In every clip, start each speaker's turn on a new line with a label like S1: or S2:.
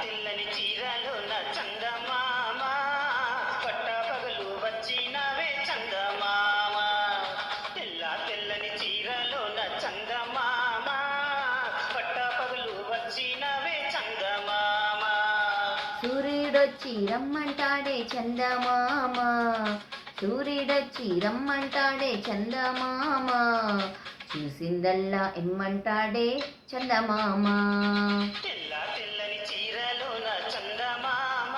S1: తెల్లని చీరలోన చందమామ పట్టపగలు వచ్చినవే చందమామ. తెల్లని చీరలోన చందమామ పట్టపగలు వచ్చినవే చందమామ.
S2: సూర్యుడొచ్చి రమ్మంటాడే చందమామ, సూర్యుడొచ్చి రమ్మంటాడే చందమామ, చూసిందల్లా ఇమ్మంటాడే చందమామ.
S1: తెల్లని చీరలోన చందమామ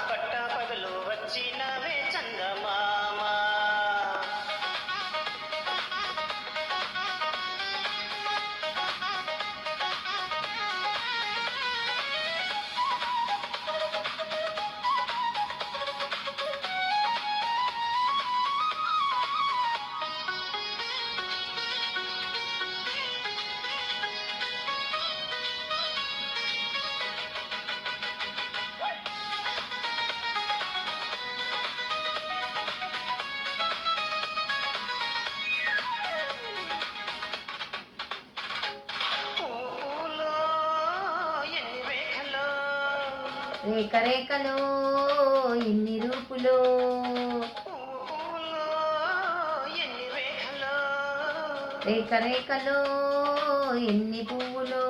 S1: పట్టపగలు వచ్చినవే చందమామ.
S2: రేఖ రేఖలో ఎన్ని రూపులో, రేఖ రేఖలో ఎన్ని పువ్వులో,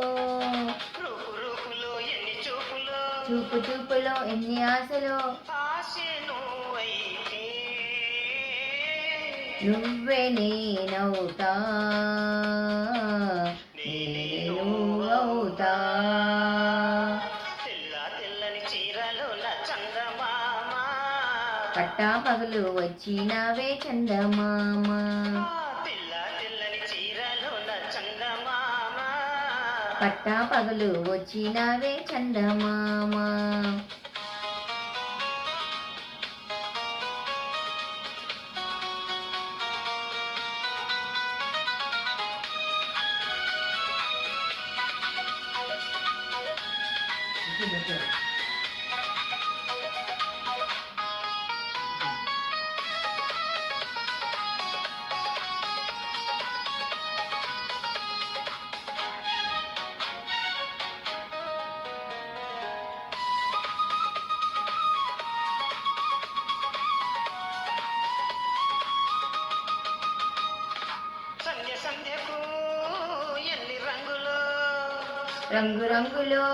S2: చూపు చూపులో ఎన్ని ఆశలో, నువ్వే నేనవుతా నేనే నువ్వవుతా. పట్టా పగలు వచ్చినవే చందమామ. పట్టా పగలు వచ్చినవే చందమామ.
S1: సంధ్యకు ఎన్ని రంగులో,
S2: రంగు రంగులో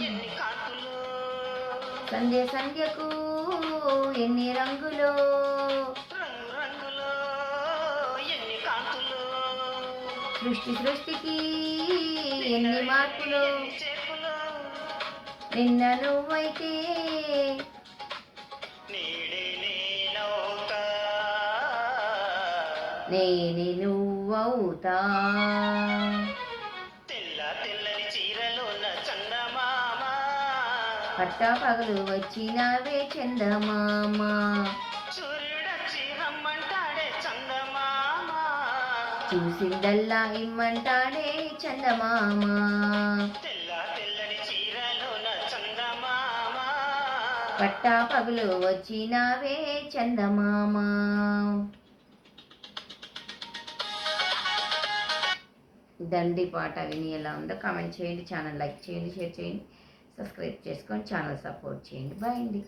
S1: ఎన్ని కాంతులు,
S2: సంధ్య సంధ్యకు ఎన్ని రంగులో,
S1: రంగు రంగులో ఎన్ని కాంతులు,
S2: సృష్టి సృష్టికి ఎన్ని మార్పులు,
S1: చేపులు
S2: నిన్న నువ్వైతే నేనే నువ్వవుతా.
S1: తెల్లని చీరలోన చందమామ
S2: పట్టా పగలు వచ్చినవే చందమామ.
S1: సూర్యుడొచ్చి రమ్మంటాడే చందమామ,
S2: చూసిందల్లా ఇమ్మంటాడే చందమామ.
S1: తెల్లని చీరలోన చందమామ
S2: పట్టా పగలు వచ్చినవే చందమామ. దండి పాట విని ఎలా ఉందో కామెంట్ చేయండి. ఛానల్ లైక్ చేయండి, షేర్ చేయండి, సబ్స్క్రైబ్ చేసుకొని ఛానల్ సపోర్ట్ చేయండి. బాయ్ అండి.